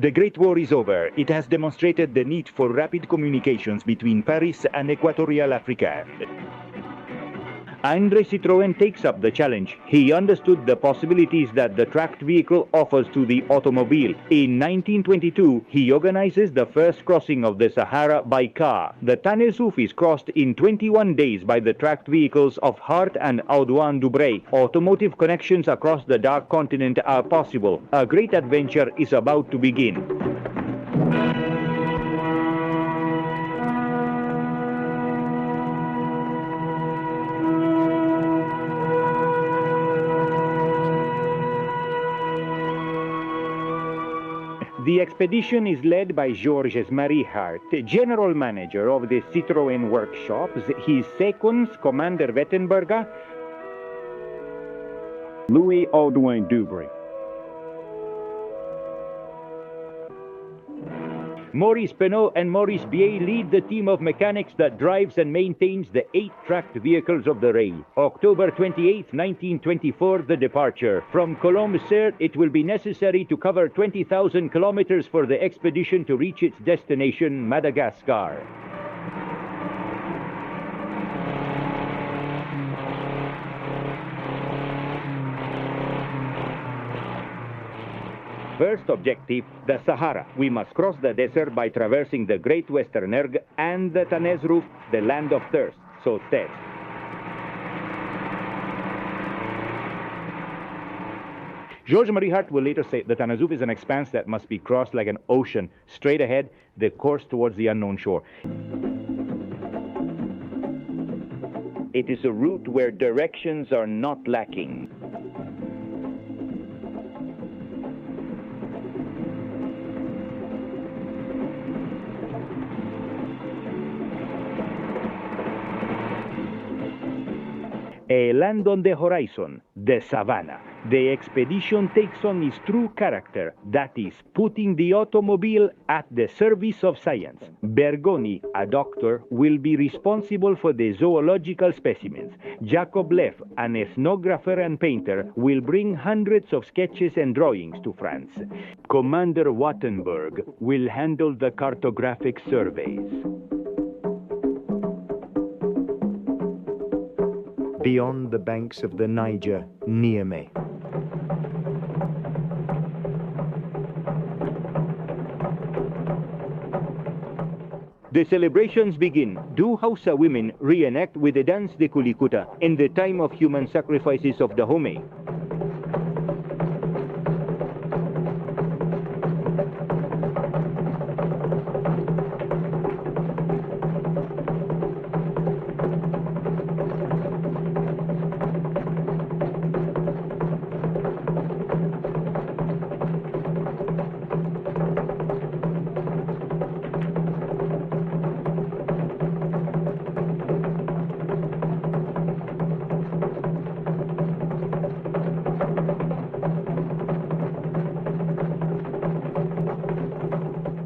The Great War is over. It has demonstrated the need for rapid communications between Paris and equatorial Africa. André Citroën takes up the challenge. He understood the possibilities that the tracked vehicle offers to the automobile. In 1922, he organizes the first crossing of the Sahara by car. The Tanezrouft is crossed in 21 days by the tracked vehicles of Haardt and Audouin-Dubreuil. Automotive connections across the dark continent are possible. A great adventure is about to begin. The expedition is led by Georges Marie Haardt, general manager of the Citroën workshops. His seconds, Commander Wettenberger, Louis Audouin-Dubreuil. Maurice Penaud and Maurice Bier lead the team of mechanics that drives and maintains the 8 tracked vehicles of the rail. October 28, 1924, the departure. From Colombe-Serre, it will be necessary to cover 20,000 kilometers for the expedition to reach its destination, Madagascar. First objective, the Sahara. We must cross the desert by traversing the Great Western Erg and the Tanezrouft, the land of thirst, so test. Georges Marie Haardt will later say the Tanezrouft is an expanse that must be crossed like an ocean. Straight ahead, the course towards the unknown shore. It is a route where directions are not lacking. A land on the horizon, the savannah. The expedition takes on its true character, that is, putting the automobile at the service of science. Bergoni, a doctor, will be responsible for the zoological specimens. Jacob Leff, an ethnographer and painter, will bring hundreds of sketches and drawings to France. Commander Wattenberg will handle the cartographic surveys. Beyond the banks of the Niger, Niamey. The celebrations begin. Do Hausa women reenact with the dance de Kulikuta in the time of human sacrifices of Dahomey?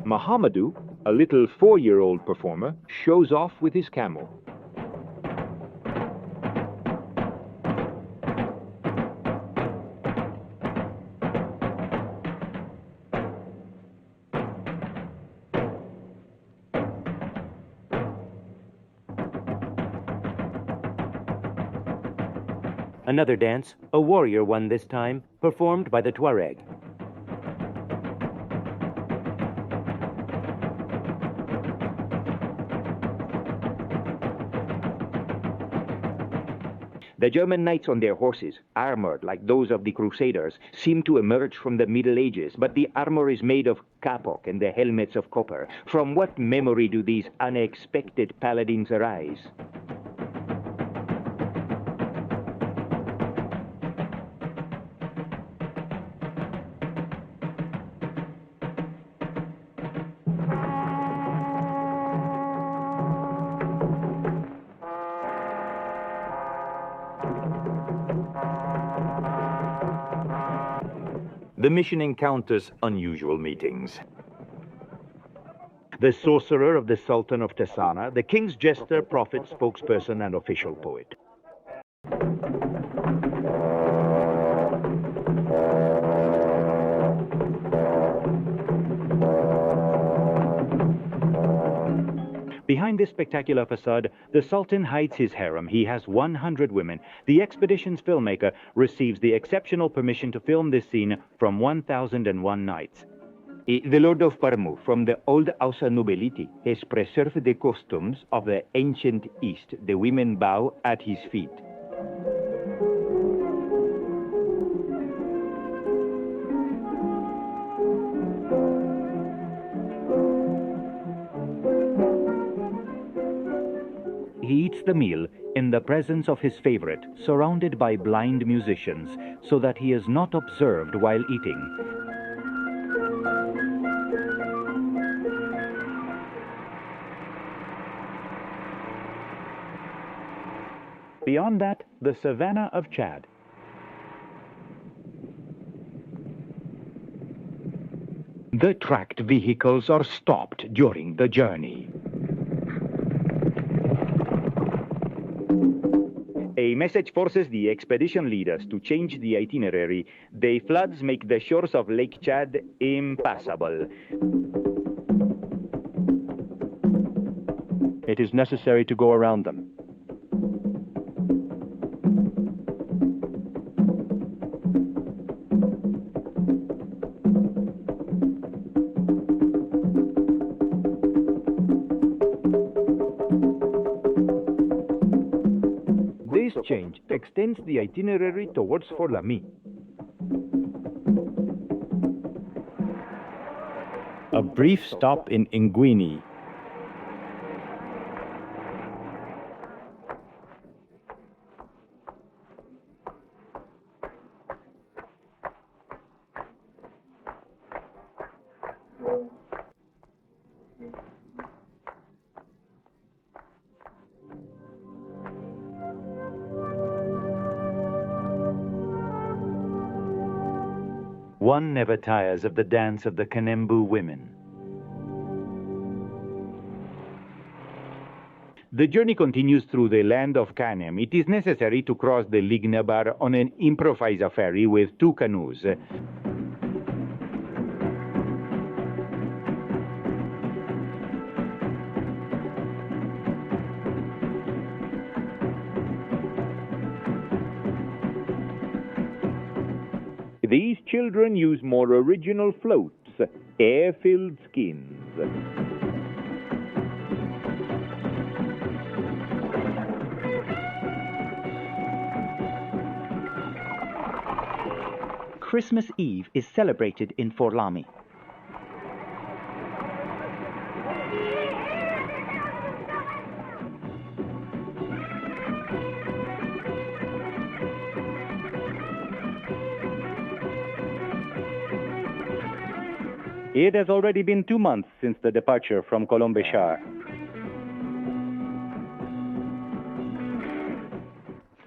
Mahamadou, a little 4-year-old performer, shows off with his camel. Another dance, a warrior one this time, performed by the Tuareg. The German knights on their horses, armored like those of the Crusaders, seem to emerge from the Middle Ages, but the armor is made of kapok and the helmets of copper. From what memory do these unexpected paladins arise? The mission encounters unusual meetings. The sorcerer of the Sultan of Tessana, the king's jester, prophet, spokesperson, and official poet. Behind this spectacular facade, the Sultan hides his harem. He has 100 women. The expedition's filmmaker receives the exceptional permission to film this scene from 1001 Nights. The Lord of Parmu, from the old Hausa nobility, has preserved the customs of the ancient East. The women bow at his feet. He eats the meal in the presence of his favorite, surrounded by blind musicians, so that he is not observed while eating. Beyond that, the savannah of Chad. The tracked vehicles are stopped during the journey. A message forces the expedition leaders to change the itinerary. The floods make the shores of Lake Chad impassable. It is necessary to go around them. This change extends the itinerary towards Fort Lamy. A brief stop in Nguini. One never tires of the dance of the Kanembu women. The journey continues through the land of Kanem. It is necessary to cross the Lignabar on an improvised ferry with 2 canoes. These children use more original floats, air-filled skins. Christmas Eve is celebrated in Fort Lamy. It has already been 2 months since the departure from Colombechar.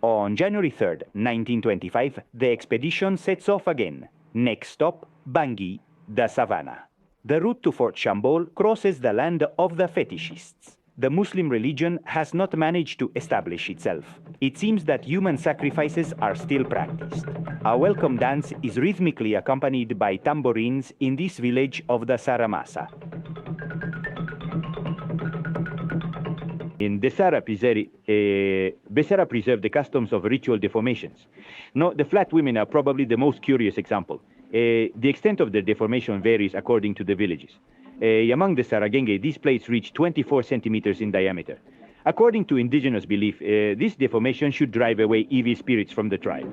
On January 3rd, 1925, the expedition sets off again. Next stop, Bangui, the Savannah. The route to Fort Chambol crosses the land of the fetishists. The Muslim religion has not managed to establish itself. It seems that human sacrifices are still practiced. A welcome dance is rhythmically accompanied by tambourines in this village of the Saramasa. In Besara preserved the customs of ritual deformations. No, the flat women are probably the most curious example. The extent of their deformation varies according to the villages. Among the Saragenge, these plates reach 24 centimeters in diameter. According to indigenous belief, this deformation should drive away evil spirits from the tribe.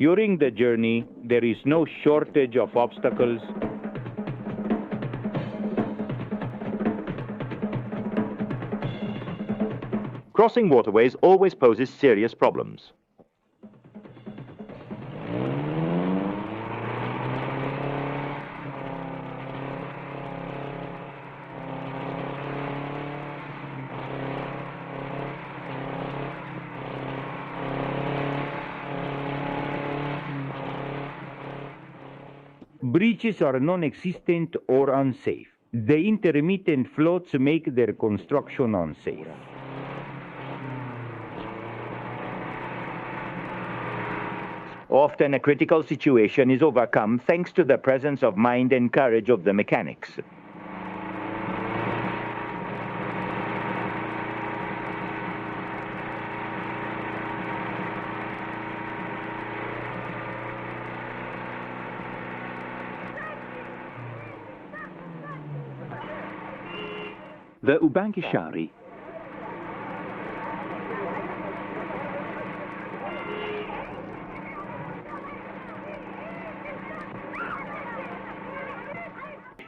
During the journey, there is no shortage of obstacles. Crossing waterways always poses serious problems. Breaches are non-existent or unsafe. The intermittent floats make their construction unsafe. Often a critical situation is overcome thanks to the presence of mind and courage of the mechanics. The Ubankishari.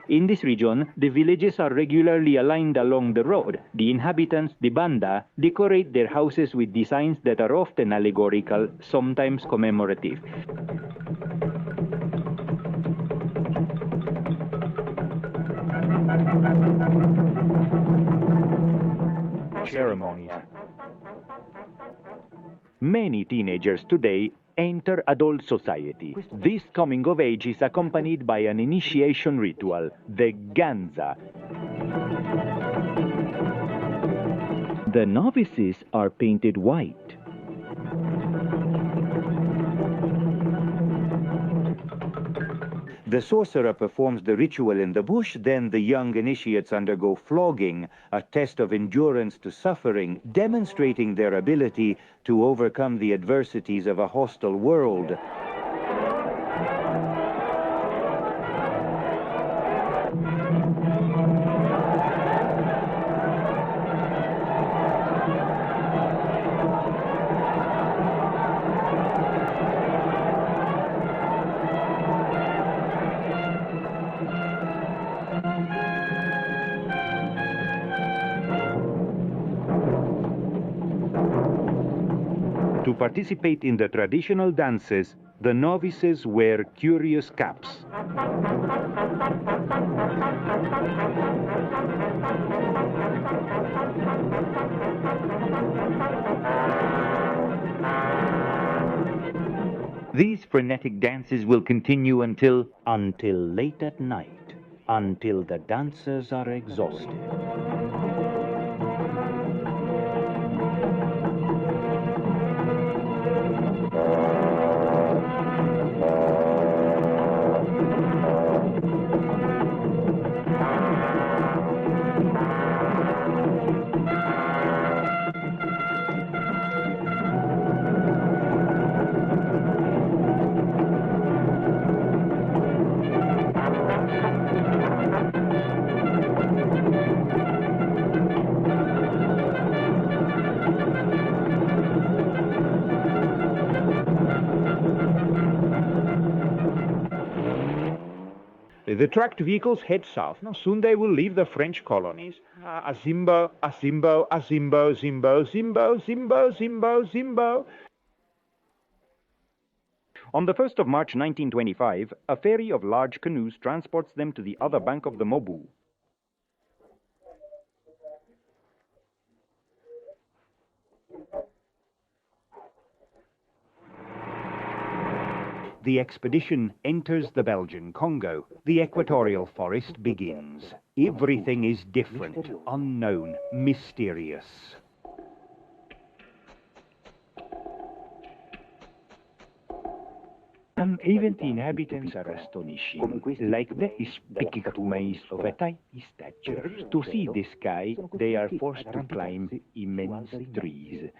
In this region, the villages are regularly aligned along the road. The inhabitants, the banda, decorate their houses with designs that are often allegorical, sometimes commemorative. Ceremonies. Many teenagers today enter adult society. This coming of age is accompanied by an initiation ritual, the ganza. The novices are painted white. The sorcerer performs the ritual in the bush, then the young initiates undergo flogging, a test of endurance to suffering, demonstrating their ability to overcome the adversities of a hostile world. To participate in the traditional dances, the novices wear curious caps. These frenetic dances will continue until late at night, until the dancers are exhausted. The tracked vehicles head south. Now, soon they will leave the French colonies. Azimbo, Azimbo, Azimbo, Zimbo, Zimbo, Zimbo, Zimbo, Zimbo. On the 1st of March 1925, a ferry of large canoes transports them to the other bank of the Mobu. The expedition enters the Belgian Congo. The equatorial forest begins. Everything is different, unknown, mysterious. Even the inhabitants are astonishing. Like these pickatumais of a tiny stature. To see the sky, they are forced to climb immense trees.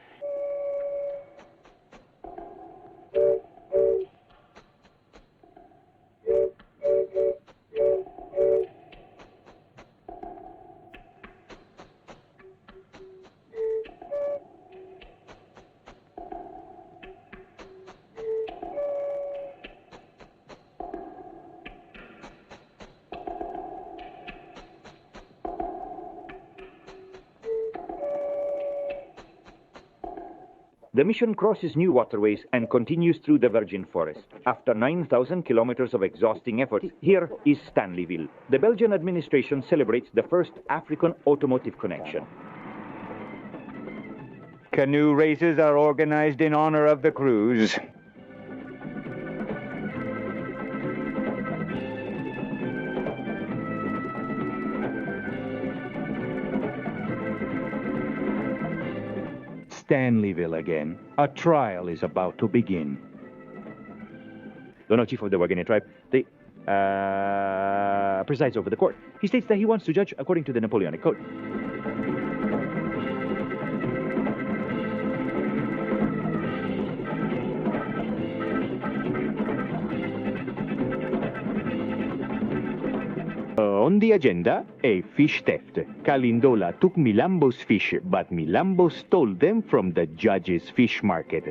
The mission crosses new waterways and continues through the virgin forest. After 9,000 kilometers of exhausting efforts, here is Stanleyville. The Belgian administration celebrates the first African automotive connection. Canoe races are organized in honor of the cruise. Stanleyville again. A trial is about to begin. Dono, chief of the Wagoney tribe, presides over the court. He states that he wants to judge according to the Napoleonic Code. On the agenda, a fish theft. Kalindola took Milambo's fish, but Milambo stole them from the judge's fish market.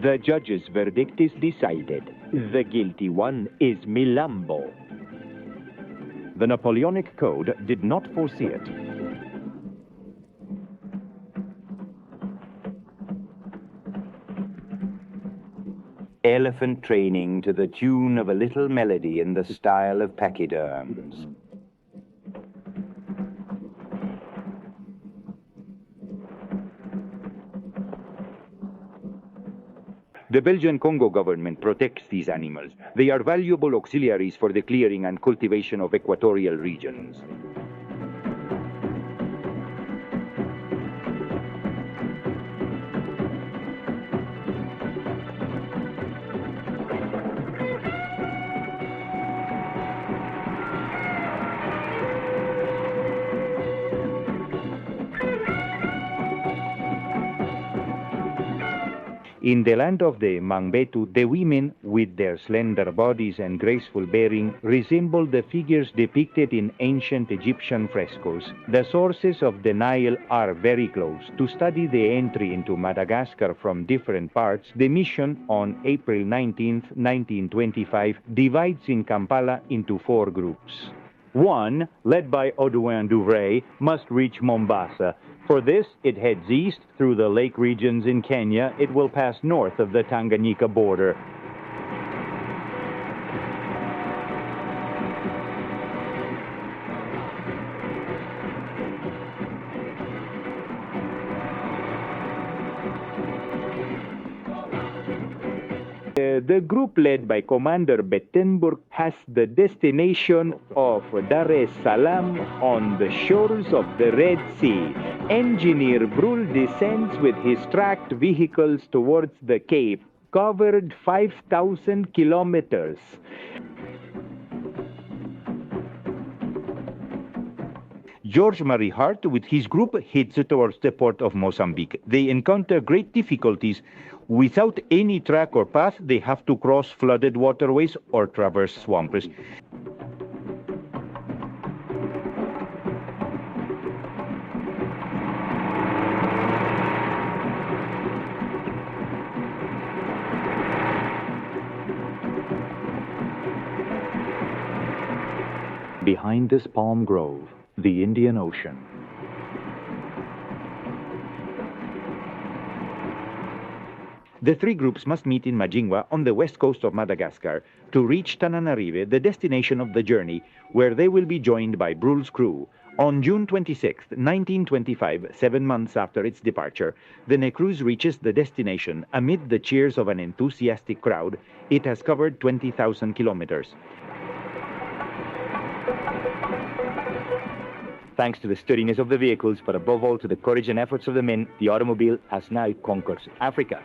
The judge's verdict is decided. The guilty one is Milambo. The Napoleonic Code did not foresee it. Elephant training to the tune of a little melody in the style of pachyderms. The Belgian Congo government protects these animals. They are valuable auxiliaries for the clearing and cultivation of equatorial regions. In the land of the Mangbetu, the women, with their slender bodies and graceful bearing, resemble the figures depicted in ancient Egyptian frescoes. The sources of the Nile are very close. To study the entry into Madagascar from different parts, the mission on April 19, 1925, divides in Kampala into 4 groups. One, led by Audouin-Dubreuil, must reach Mombasa. For this, it heads east through the lake regions in Kenya. It will pass north of the Tanganyika border. The group led by Commander Bettenburg has the destination of Dar es Salaam on the shores of the Red Sea. Engineer Brul descends with his tracked vehicles towards the Cape, covered 5,000 kilometers. Georges Marie Haardt with his group heads towards the port of Mozambique. They encounter great difficulties. Without any track or path, they have to cross flooded waterways or traverse swamps. Behind this palm grove, the Indian Ocean. The 3 groups must meet in Majingwa on the west coast of Madagascar to reach Tananarive, the destination of the journey, where they will be joined by Brul's crew. On June 26, 1925, 7 months after its departure, the Necruz reaches the destination amid the cheers of an enthusiastic crowd. It has covered 20,000 kilometers. Thanks to the sturdiness of the vehicles, but above all to the courage and efforts of the men, the automobile has now conquered Africa.